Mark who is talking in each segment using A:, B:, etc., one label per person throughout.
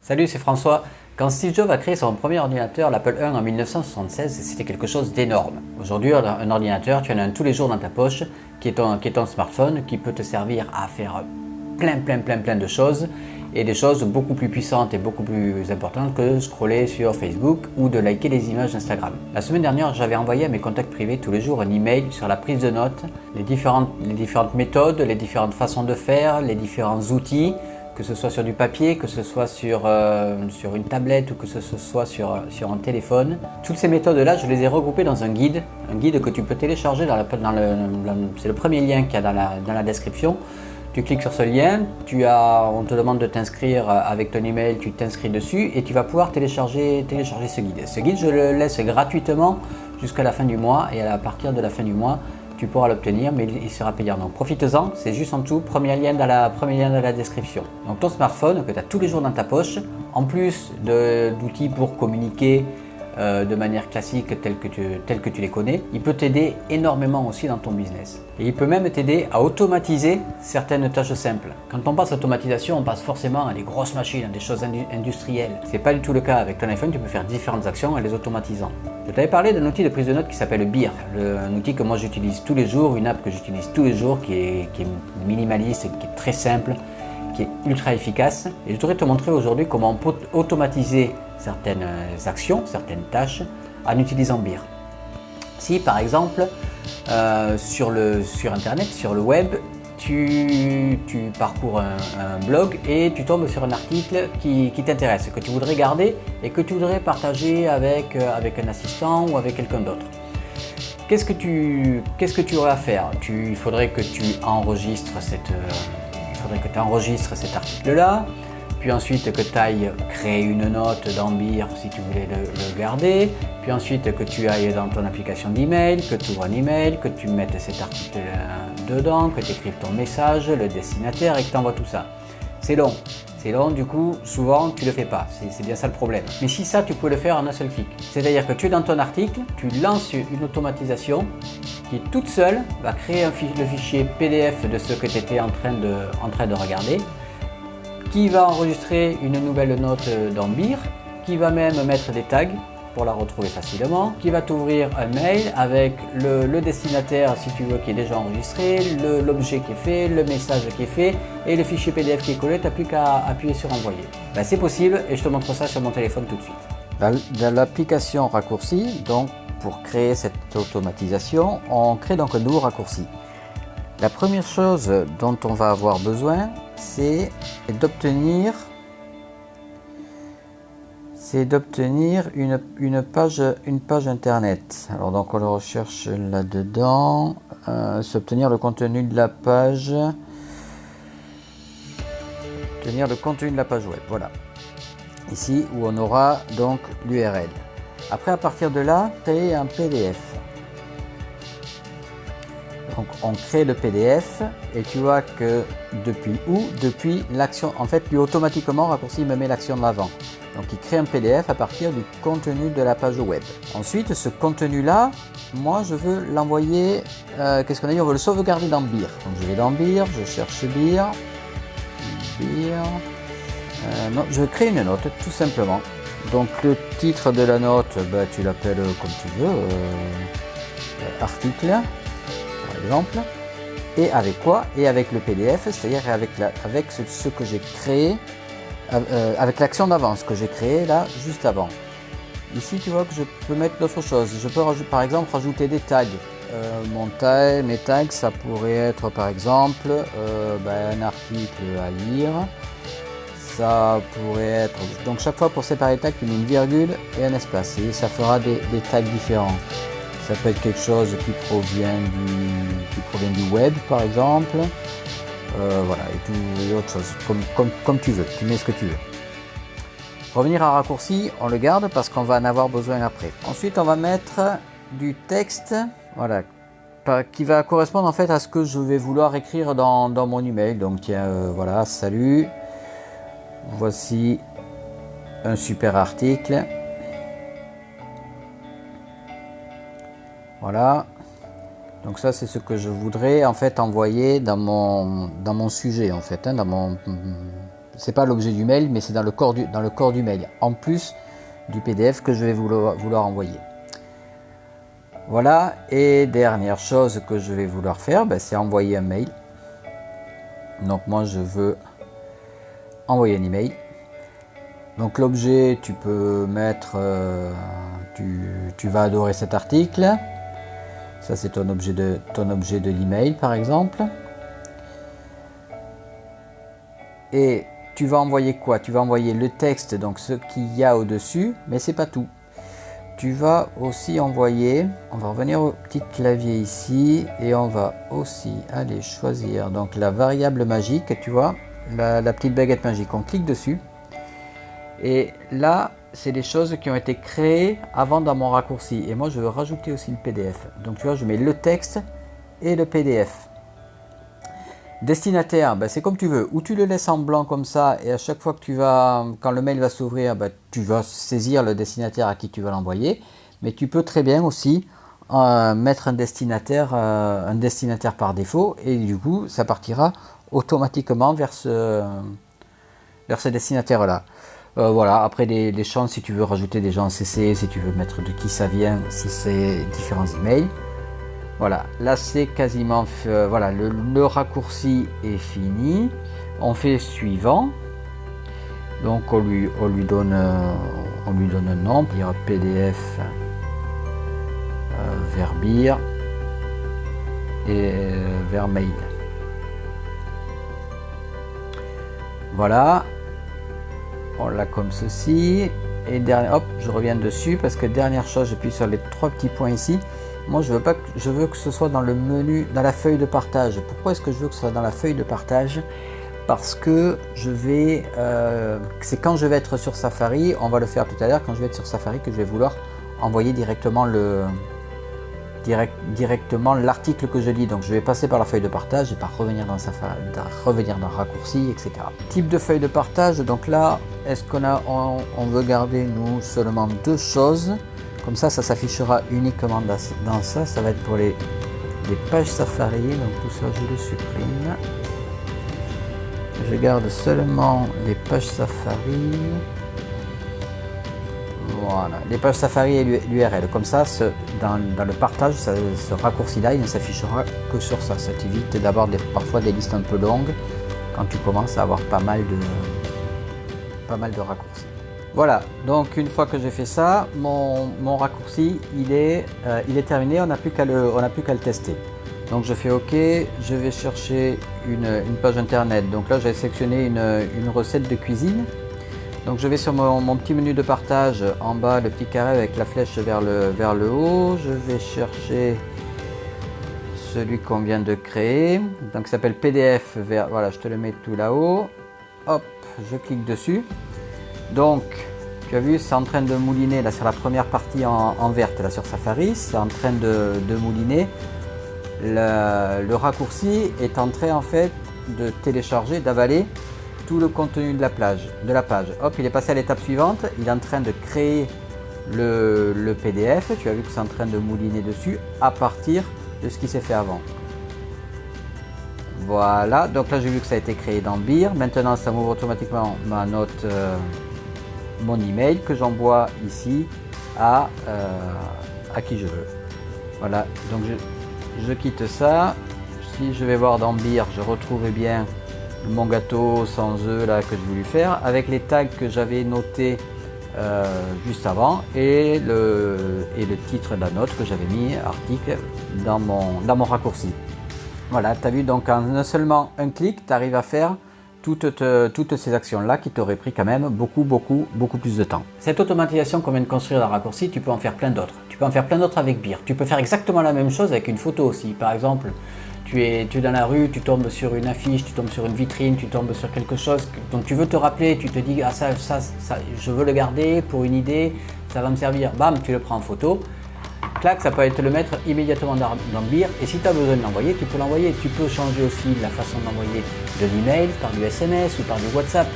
A: Salut, c'est François. Quand Steve Jobs a créé son premier ordinateur, l'Apple I en 1976, c'était quelque chose d'énorme. Aujourd'hui, un ordinateur, tu en as un tous les jours dans ta poche, qui est ton smartphone, qui peut te servir à faire plein de choses, et des choses beaucoup plus puissantes et beaucoup plus importantes que scroller sur Facebook ou de liker les images d'Instagram. La semaine dernière, j'avais envoyé à mes contacts privés tous les jours un email sur la prise de notes, les différentes méthodes, les différentes façons de faire, les différents outils, que ce soit sur du papier, que ce soit sur une tablette ou que ce soit sur un téléphone. Toutes ces méthodes-là, je les ai regroupées dans un guide que tu peux télécharger c'est le premier lien qu'il y a dans la description. Tu cliques sur ce lien, on te demande de t'inscrire avec ton email, tu t'inscris dessus et tu vas pouvoir télécharger ce guide. Ce guide, je le laisse gratuitement jusqu'à la fin du mois et à partir de la fin du mois, tu pourras l'obtenir, mais il sera payant. Donc profites-en, c'est juste en dessous, premier lien dans la description. Donc ton smartphone que tu as tous les jours dans ta poche, en plus d'outils pour communiquer de manière classique telle que tu les connais, il peut t'aider énormément aussi dans ton business. Et il peut même t'aider à automatiser certaines tâches simples. Quand on passe à l'automatisation, on passe forcément à des grosses machines, à des choses industrielles. Ce n'est pas du tout le cas. Avec ton iPhone, tu peux faire différentes actions en les automatisant. Je t'avais parlé d'un outil de prise de notes qui s'appelle Beer, un outil que moi j'utilise tous les jours, une app que j'utilise tous les jours qui est minimaliste, qui est très simple, qui est ultra efficace. Et je voudrais te montrer aujourd'hui comment on peut automatiser certaines actions, certaines tâches en utilisant Beer. Si par exemple sur internet, sur le web, tu parcours un blog et tu tombes sur un article qui t'intéresse, que tu voudrais garder et que tu voudrais partager avec un assistant ou avec quelqu'un d'autre. Qu'est-ce que tu aurais à faire? Il faudrait que tu enregistres cet article-là, puis ensuite que tu ailles créer une note dans Beer si tu voulais le garder, puis ensuite que tu ailles dans ton application d'email, que tu ouvres un email, que tu mettes cet article dedans, que tu écrives ton message, le destinataire et que tu envoies tout ça. C'est long, du coup souvent tu ne le fais pas, c'est bien ça le problème. Mais si ça tu peux le faire en un seul clic, c'est-à-dire que tu es dans ton article, tu lances une automatisation qui toute seule va créer le fichier PDF de ce que tu étais en train de regarder, qui va enregistrer une nouvelle note dans Beer, qui va même mettre des tags pour la retrouver facilement, qui va t'ouvrir un mail avec le destinataire si tu veux qui est déjà enregistré, l'objet qui est fait, le message qui est fait et le fichier PDF qui est collé, tu n'as plus qu'à appuyer sur envoyer. Ben, c'est possible et je te montre ça sur mon téléphone tout de suite. Dans l'application raccourci, donc pour créer cette automatisation, on crée donc un nouveau raccourci. La première chose dont on va avoir besoin, c'est d'obtenir une page internet. Alors donc on le recherche là-dedans, c'est obtenir le contenu de la page, web. Voilà. Ici où on aura donc l'URL. Après à partir de là, créer un PDF. Donc on crée le PDF et tu vois que depuis l'action, en fait lui automatiquement raccourci me met l'action de l'avant. Donc il crée un PDF à partir du contenu de la page web. Ensuite ce contenu là, moi je veux l'envoyer, qu'est-ce qu'on a dit, on veut le sauvegarder dans Beer. Donc je vais dans Beer, je cherche Beer, non, je vais créer une note tout simplement. Donc le titre de la note, tu l'appelles comme tu veux, article. Exemple, et avec quoi? Et avec le PDF, c'est-à-dire avec ce que j'ai créé, avec l'action d'avance que j'ai créé là juste avant. Ici tu vois que je peux mettre d'autres choses. Je peux par exemple rajouter des tags. Mes tags ça pourrait être par exemple un article à lire. Ça pourrait être, donc chaque fois pour séparer les tags tu mets une virgule et un espace et ça fera des tags différents. Ça peut être quelque chose qui provient du web par exemple, voilà, et autre chose, comme tu veux, tu mets ce que tu veux. Revenir à raccourci, on le garde parce qu'on va en avoir besoin après. Ensuite on va mettre du texte, voilà, qui va correspondre en fait à ce que je vais vouloir écrire dans mon email. Donc tiens, voilà, salut, voici un super article. Voilà, donc ça c'est ce que je voudrais en fait envoyer dans mon sujet en fait, dans mon c'est pas l'objet du mail, mais c'est dans le corps du mail, en plus du PDF que je vais vouloir envoyer. Voilà, et dernière chose que je vais vouloir faire, c'est envoyer un mail. Donc moi je veux envoyer un email. Donc l'objet, tu peux mettre, tu vas adorer cet article. Ça c'est ton objet de l'email par exemple. Et tu vas envoyer quoi? Tu vas envoyer le texte, donc ce qu'il y a au-dessus, mais c'est pas tout. Tu vas aussi envoyer, on va revenir au petit clavier ici, et on va aussi aller choisir donc la variable magique, tu vois, la petite baguette magique. On clique dessus, et là, c'est des choses qui ont été créées avant dans mon raccourci. Et moi, je veux rajouter aussi le PDF. Donc, tu vois, je mets le texte et le PDF. Destinataire, c'est comme tu veux. Ou tu le laisses en blanc comme ça, et à chaque fois que quand le mail va s'ouvrir, tu vas saisir le destinataire à qui tu vas l'envoyer. Mais tu peux très bien aussi mettre un destinataire par défaut, et du coup, ça partira automatiquement vers ce destinataire-là. Voilà, après les champs, si tu veux rajouter des gens en CC, si tu veux mettre de qui ça vient, si c'est différents emails. Voilà, là c'est quasiment fait, voilà, le raccourci est fini. On fait suivant. Donc on lui donne un nom, dire PDF vers BIR et vers mail. Voilà, on l'a comme ceci. Et hop, je reviens dessus parce que dernière chose, j'appuie sur les 3 petits points ici. Moi, je veux que ce soit dans le menu, dans la feuille de partage. Pourquoi est-ce que je veux que ce soit dans la feuille de partage? Parce que c'est quand je vais être sur Safari, on va le faire tout à l'heure, quand je vais être sur Safari, que je vais vouloir envoyer directement l'article que je lis. Donc je vais passer par la feuille de partage et pas revenir dans Safari, revenir dans raccourci, etc. Type de feuille de partage, donc là, est-ce on veut garder nous seulement 2 choses? Comme ça s'affichera uniquement dans ça. Ça va être pour les pages Safari. Donc tout ça, je le supprime. Je garde seulement les pages Safari. Voilà, les pages Safari et l'URL. Comme ça, dans le partage, ce raccourci-là, il ne s'affichera que sur ça. Ça t'évite d'avoir parfois des listes un peu longues quand tu commences à avoir pas mal de raccourcis. Voilà, donc une fois que j'ai fait ça, mon raccourci il est terminé, on n'a plus qu'à le tester. Donc je fais OK, je vais chercher une page internet. Donc là j'ai sélectionné une recette de cuisine. Donc je vais sur mon petit menu de partage en bas, le petit carré avec la flèche vers le haut. Je vais chercher celui qu'on vient de créer. Donc il s'appelle PDF, voilà, je te le mets tout là-haut. Hop, je clique dessus. Donc, tu as vu, c'est en train de mouliner, là c'est la première partie en verte, là sur Safari, c'est en train de mouliner. Le raccourci est en train en fait de télécharger, d'avaler tout le contenu de la page. Hop, il est passé à l'étape suivante, il est en train de créer le PDF, tu as vu que c'est en train de mouliner dessus à partir de ce qui s'est fait avant. Voilà, donc là j'ai vu que ça a été créé dans BIR, maintenant ça m'ouvre automatiquement ma note, mon email que j'envoie ici à qui je veux. Voilà, donc je quitte ça. Si je vais voir dans BIR, je retrouve bien mon gâteau sans œufs là que je voulais faire avec les tags que j'avais notés juste avant et le titre de la note que j'avais mis, article, dans mon raccourci. Voilà, tu as vu, donc en seulement un clic, tu arrives à faire toutes ces actions-là qui t'auraient pris quand même beaucoup plus de temps. Cette automatisation qu'on vient de construire dans Raccourci, tu peux en faire plein d'autres. Tu peux en faire plein d'autres avec BIR. Tu peux faire exactement la même chose avec une photo aussi. Par exemple, tu es dans la rue, tu tombes sur une affiche, tu tombes sur une vitrine, tu tombes sur quelque chose dont tu veux te rappeler, tu te dis ah ça je veux le garder pour une idée, ça va me servir. Bam, tu le prends en photo. Clac, ça peut te le mettre immédiatement dans BIR et si tu as besoin de l'envoyer, tu peux l'envoyer. Tu peux changer aussi la façon d'envoyer de l'email par du SMS ou par du WhatsApp,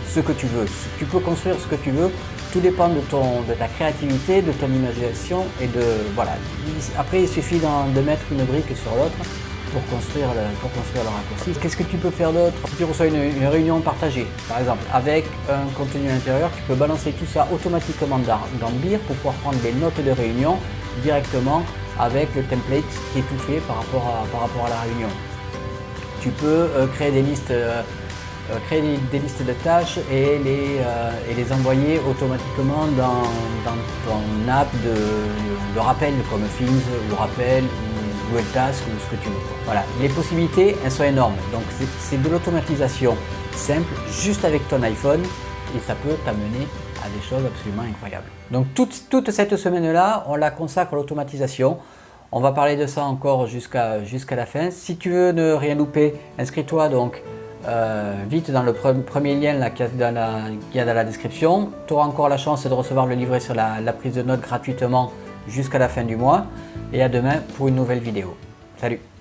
A: ce que tu veux. Tu peux construire ce que tu veux, tout dépend de ta créativité, de ton imagination et de voilà. Après, il suffit de mettre une brique sur l'autre pour construire le raccourci. Qu'est-ce que tu peux faire d'autre? Si tu reçois une réunion partagée, par exemple, avec un contenu à l'intérieur, tu peux balancer tout ça automatiquement dans Beer pour pouvoir prendre les notes de réunion directement avec le template qui est tout fait par rapport à la réunion. Tu peux créer des listes de tâches et les envoyer automatiquement dans ton app de rappel comme Things ou Rappel ou Google Task ou ce que tu veux. Voilà, les possibilités, elles sont énormes. Donc c'est de l'automatisation simple juste avec ton iPhone et ça peut t'amener à des choses absolument incroyables. Donc toute cette semaine-là, on la consacre à l'automatisation. On va parler de ça encore jusqu'à la fin. Si tu veux ne rien louper, inscris-toi donc vite dans le premier lien là, qu'il y a dans la description. Tu auras encore la chance de recevoir le livret sur la prise de notes gratuitement jusqu'à la fin du mois. Et à demain pour une nouvelle vidéo. Salut!